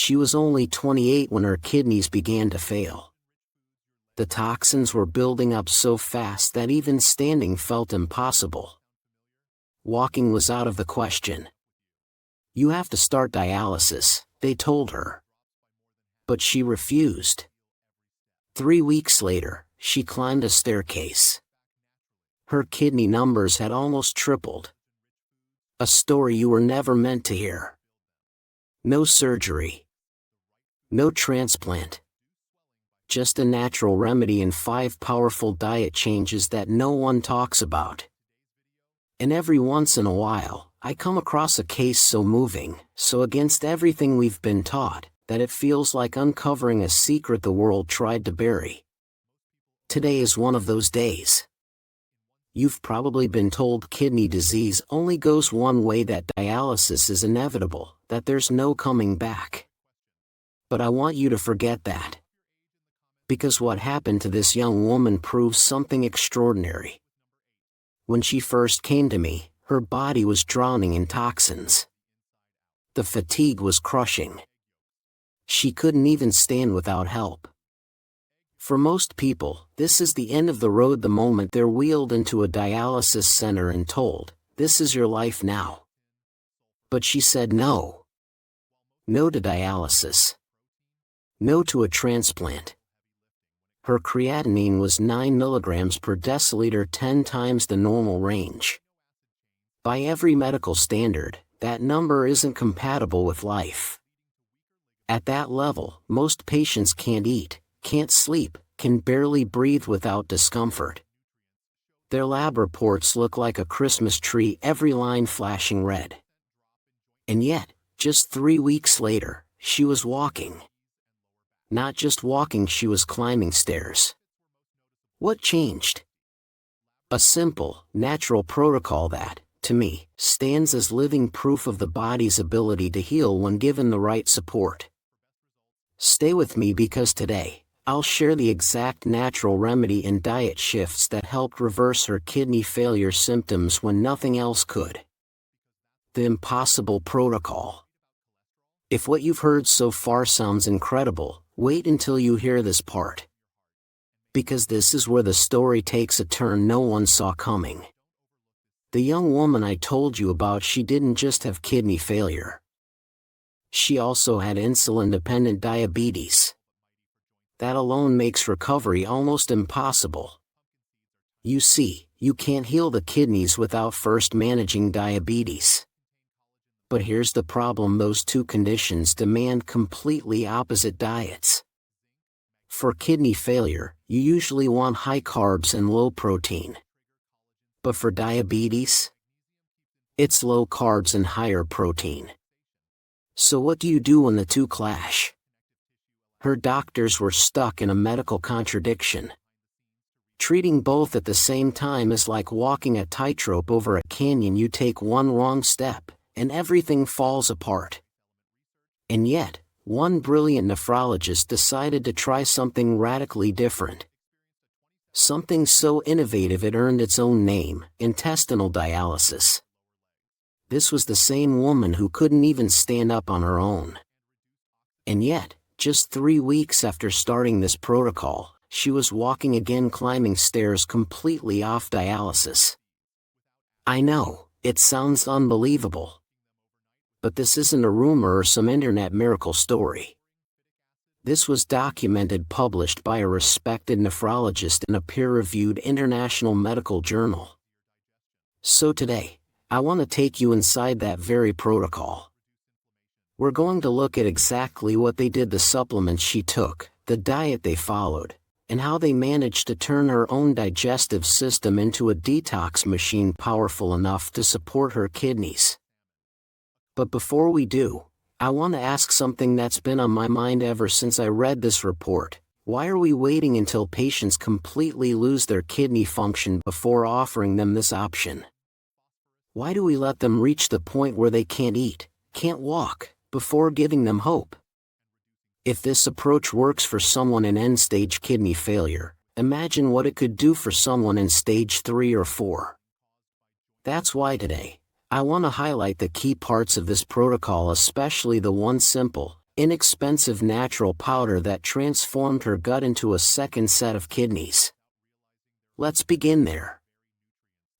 She was only 28 when her kidneys began to fail. The toxins were building up so fast that even standing felt impossible. Walking was out of the question. "You have to start dialysis," they told her. But she refused. 3 weeks later, she climbed a staircase. Her kidney numbers had almost tripled. A story you were never meant to hear. No surgery. No transplant. Just a natural remedy and 5 powerful diet changes that no one talks about. And every once in a while, I come across a case so moving, so against everything we've been taught, that it feels like uncovering a secret the world tried to bury. Today is one of those days. You've probably been told kidney disease only goes one way, that dialysis is inevitable, that there's no coming back. But I want you to forget that. Because what happened to this young woman proves something extraordinary. When she first came to me, her body was drowning in toxins. The fatigue was crushing. She couldn't even stand without help. For most people, this is the end of the road the moment they're wheeled into a dialysis center and told, "This is your life now." But she said no. No to dialysis. No to a transplant. Her creatinine was 9 milligrams per deciliter, 10 times the normal range. By every medical standard, that number isn't compatible with life. At that level, most patients can't eat, can't sleep, can barely breathe without discomfort. Their lab reports look like a Christmas tree, every line flashing red. And yet, just 3 weeks later, she was walking. Not just walking, she was climbing stairs. What changed? A simple, natural protocol that, to me, stands as living proof of the body's ability to heal when given the right support. Stay with me, because today, I'll share the exact natural remedy and diet shifts that helped reverse her kidney failure symptoms when nothing else could. The impossible protocol. If what you've heard so far sounds incredible, wait until you hear this part. Because this is where the story takes a turn no one saw coming. The young woman I told you about, she didn't just have kidney failure. She also had insulin-dependent diabetes. That alone makes recovery almost impossible. You see, you can't heal the kidneys without first managing diabetes. But here's the problem: those two conditions demand completely opposite diets. For kidney failure, you usually want high carbs and low protein. But for diabetes, it's low carbs and higher protein. So what do you do when the two clash? Her doctors were stuck in a medical contradiction. Treating both at the same time is like walking a tightrope over a canyon. You take one wrong step, and everything falls apart. And yet, one brilliant nephrologist decided to try something radically different. Something so innovative it earned its own name: intestinal dialysis. This was the same woman who couldn't even stand up on her own. And yet, just 3 weeks after starting this protocol, she was walking again, climbing stairs, completely off dialysis. I know, it sounds unbelievable. But this isn't a rumor or some internet miracle story. This was documented, published by a respected nephrologist in a peer-reviewed international medical journal. So today, I want to take you inside that very protocol. We're going to look at exactly what they did, the supplements she took, the diet they followed, and how they managed to turn her own digestive system into a detox machine powerful enough to support her kidneys. But before we do, I want to ask something that's been on my mind ever since I read this report. Why are we waiting until patients completely lose their kidney function before offering them this option? Why do we let them reach the point where they can't eat, can't walk, before giving them hope? If this approach works for someone in end-stage kidney failure, imagine what it could do for someone in stage 3 or 4. That's why today, I want to highlight the key parts of this protocol, especially the one simple, inexpensive natural powder that transformed her gut into a second set of kidneys. Let's begin there.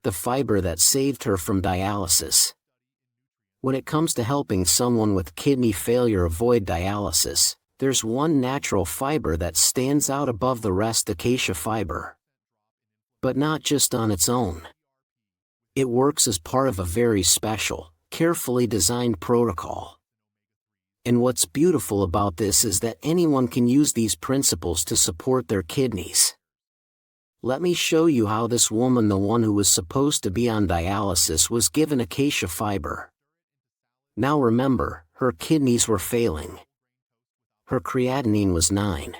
The fiber that saved her from dialysis. When it comes to helping someone with kidney failure avoid dialysis, there's one natural fiber that stands out above the rest: acacia fiber. But not just on its own. It works as part of a very special, carefully designed protocol. And what's beautiful about this is that anyone can use these principles to support their kidneys. Let me show you how this woman, the one who was supposed to be on dialysis, was given acacia fiber. Now remember, her kidneys were failing. Her creatinine was 9.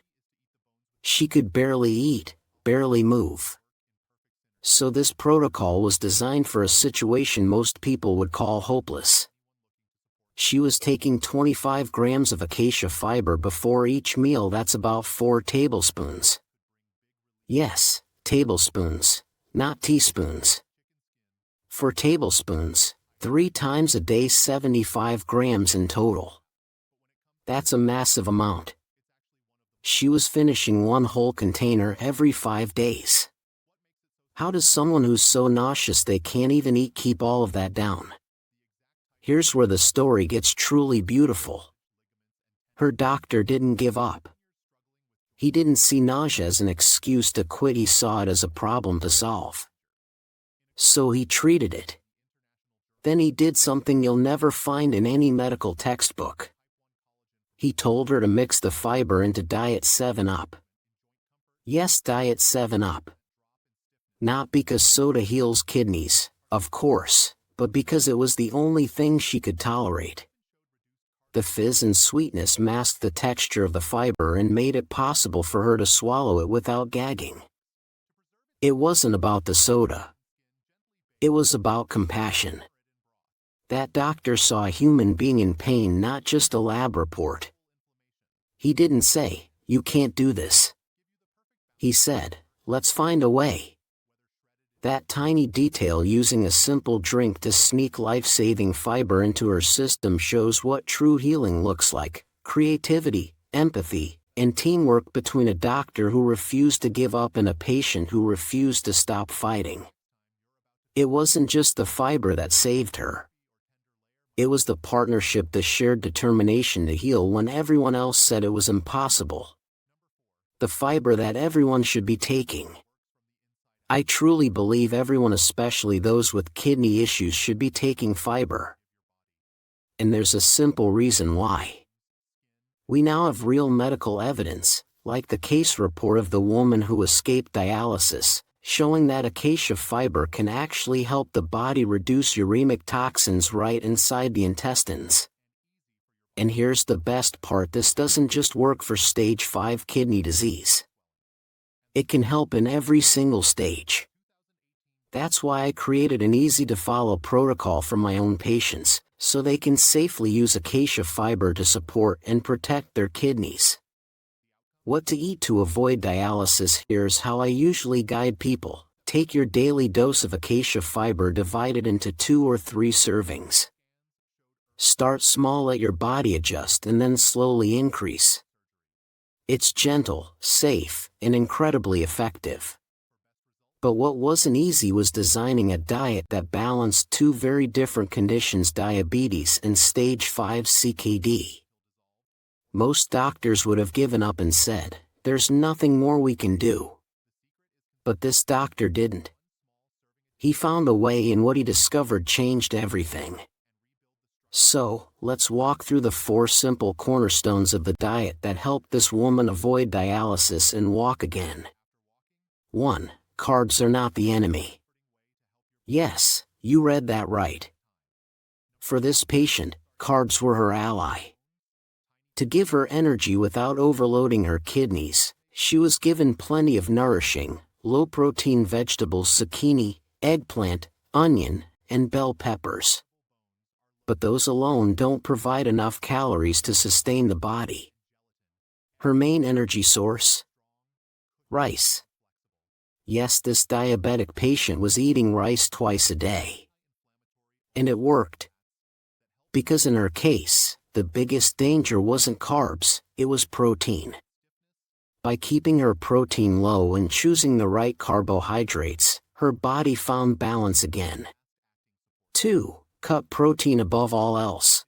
She could barely eat, barely move. So this protocol was designed for a situation most people would call hopeless. She was taking 25 grams of acacia fiber before each meal. That's about 4 tablespoons. Yes, tablespoons, not teaspoons. 4 tablespoons, 3 times a day, 75 grams in total. That's a massive amount. She was finishing 1 whole container every 5 days. How does someone who's so nauseous they can't even eat keep all of that down? Here's where the story gets truly beautiful. Her doctor didn't give up. He didn't see nausea as an excuse to quit, he saw it as a problem to solve. So he treated it. Then he did something you'll never find in any medical textbook. He told her to mix the fiber into Diet 7-Up. Yes, Diet 7-Up. Not because soda heals kidneys, of course, but because it was the only thing she could tolerate. The fizz and sweetness masked the texture of the fiber and made it possible for her to swallow it without gagging. It wasn't about the soda. It was about compassion. That doctor saw a human being in pain, not just a lab report. He didn't say, "You can't do this." He said, "Let's find a way." That tiny detail, using a simple drink to sneak life-saving fiber into her system, shows what true healing looks like: creativity, empathy, and teamwork between a doctor who refused to give up and a patient who refused to stop fighting. It wasn't just the fiber that saved her. It was the partnership, the shared determination to heal when everyone else said it was impossible. The fiber that everyone should be taking. I truly believe everyone, especially those with kidney issues, should be taking fiber. And there's a simple reason why. We now have real medical evidence, like the case report of the woman who escaped dialysis, showing that acacia fiber can actually help the body reduce uremic toxins right inside the intestines. And here's the best part: this doesn't just work for stage 5 kidney disease. It can help in every single stage. That's why I created an easy-to-follow protocol for my own patients, so they can safely use acacia fiber to support and protect their kidneys. What to eat to avoid dialysis. Here's how I usually guide people. Take your daily dose of acacia fiber, divided into 2 or 3 servings. Start small, let your body adjust, and then slowly increase. It's gentle, safe, and incredibly effective. But what wasn't easy was designing a diet that balanced 2 very different conditions: diabetes and stage 5 CKD. Most doctors would have given up and said, "There's nothing more we can do." But this doctor didn't. He found a way, and what he discovered changed everything. So, let's walk through the 4 simple cornerstones of the diet that helped this woman avoid dialysis and walk again. 1. Carbs are not the enemy. Yes, you read that right. For this patient, carbs were her ally. To give her energy without overloading her kidneys, she was given plenty of nourishing, low-protein vegetables: zucchini, eggplant, onion, and bell peppers. But those alone don't provide enough calories to sustain the body. Her main energy source? Rice. Yes, this diabetic patient was eating rice twice a day. And it worked. Because in her case, the biggest danger wasn't carbs, it was protein. By keeping her protein low and choosing the right carbohydrates, her body found balance again. 2. Cut protein above all else.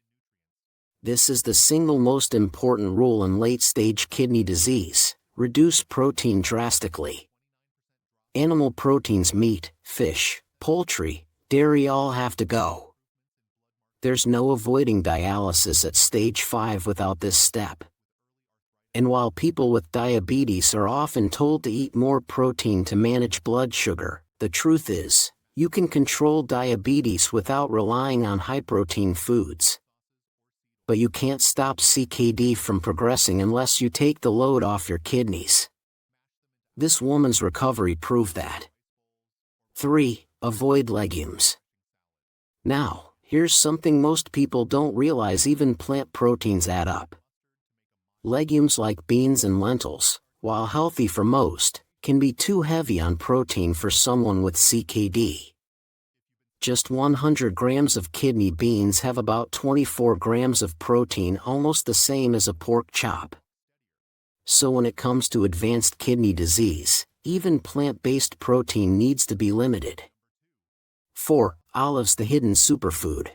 This is the single most important rule in late-stage kidney disease: reduce protein drastically. Animal proteins, meat, fish, poultry, dairy, all have to go. There's no avoiding dialysis at stage 5 without this step. And while people with diabetes are often told to eat more protein to manage blood sugar, the truth is, you can control diabetes without relying on high-protein foods. But you can't stop CKD from progressing unless you take the load off your kidneys. This woman's recovery proved that. 3. Avoid legumes. Now, here's something most people don't realize: even plant proteins add up. Legumes like beans and lentils, while healthy for most, can be too heavy on protein for someone with CKD. Just 100 grams of kidney beans have about 24 grams of protein, almost the same as a pork chop. So when it comes to advanced kidney disease, even plant-based protein needs to be limited. 4. Olives, the hidden superfood.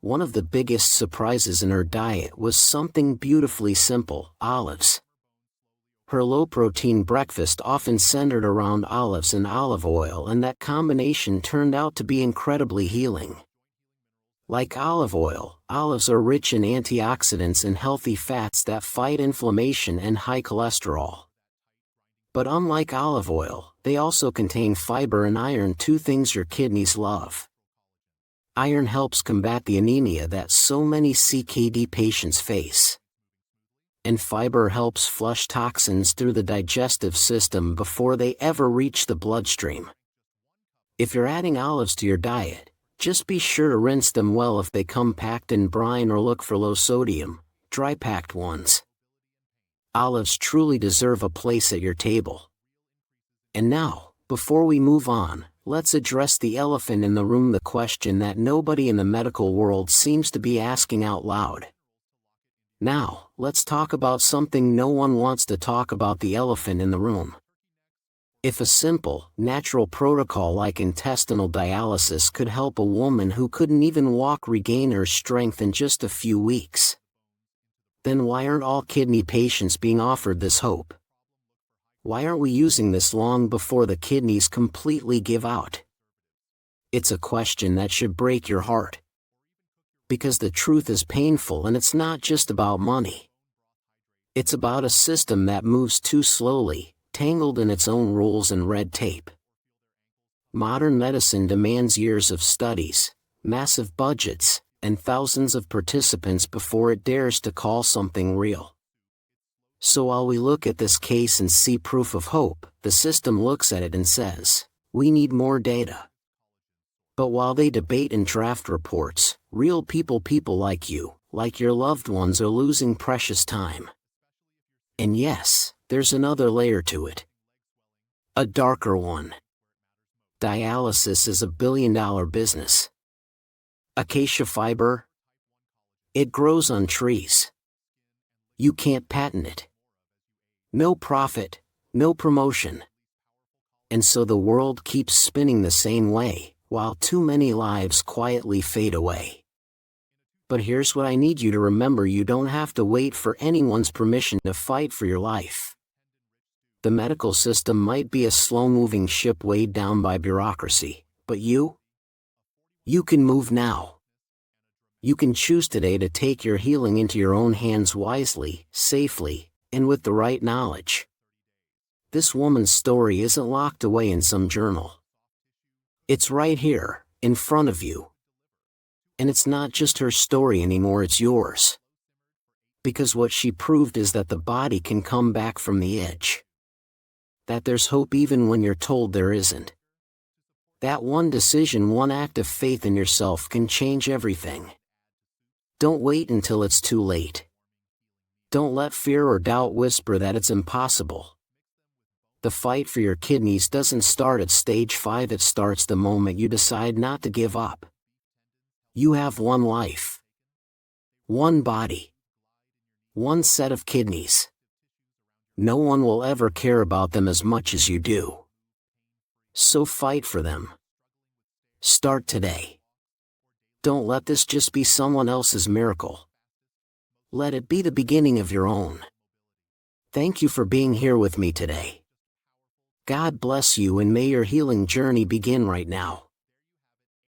One of the biggest surprises in her diet was something beautifully simple: olives. Her low-protein breakfast often centered around olives and olive oil, and that combination turned out to be incredibly healing. Like olive oil, olives are rich in antioxidants and healthy fats that fight inflammation and high cholesterol. But unlike olive oil, they also contain fiber and iron, two things your kidneys love. Iron helps combat the anemia that so many CKD patients face. And fiber helps flush toxins through the digestive system before they ever reach the bloodstream. If you're adding olives to your diet, just be sure to rinse them well if they come packed in brine, or look for low-sodium, dry-packed ones. Olives truly deserve a place at your table. And now, before we move on, let's address the elephant in the room, the question that nobody in the medical world seems to be asking out loud. Now, let's talk about something no one wants to talk about: the elephant in the room. If a simple, natural protocol like intestinal dialysis could help a woman who couldn't even walk regain her strength in just a few weeks, then why aren't all kidney patients being offered this hope? Why aren't we using this long before the kidneys completely give out? It's a question that should break your heart. Because the truth is painful, and it's not just about money. It's about a system that moves too slowly, tangled in its own rules and red tape. Modern medicine demands years of studies, massive budgets, and thousands of participants before it dares to call something real. So while we look at this case and see proof of hope, the system looks at it and says, we need more data. But while they debate and draft reports, real people like you, like your loved ones, are losing precious time. And yes, there's another layer to it. A darker one. Dialysis is a billion-dollar business. Acacia fiber? It grows on trees. You can't patent it. No profit, no promotion. And so the world keeps spinning the same way, while too many lives quietly fade away. But here's what I need you to remember: you don't have to wait for anyone's permission to fight for your life. The medical system might be a slow-moving ship weighed down by bureaucracy, but you can move now. You can choose today to take your healing into your own hands wisely, safely, and with the right knowledge. This woman's story isn't locked away in some journal. It's right here, in front of you. And it's not just her story anymore, it's yours. Because what she proved is that the body can come back from the edge. That there's hope even when you're told there isn't. That one decision, one act of faith in yourself can change everything. Don't wait until it's too late. Don't let fear or doubt whisper that it's impossible. The fight for your kidneys doesn't start at stage 5, it starts the moment you decide not to give up. You have one life. One body. One set of kidneys. No one will ever care about them as much as you do. So fight for them. Start today. Don't let this just be someone else's miracle. Let it be the beginning of your own. Thank you for being here with me today. God bless you, and may your healing journey begin right now.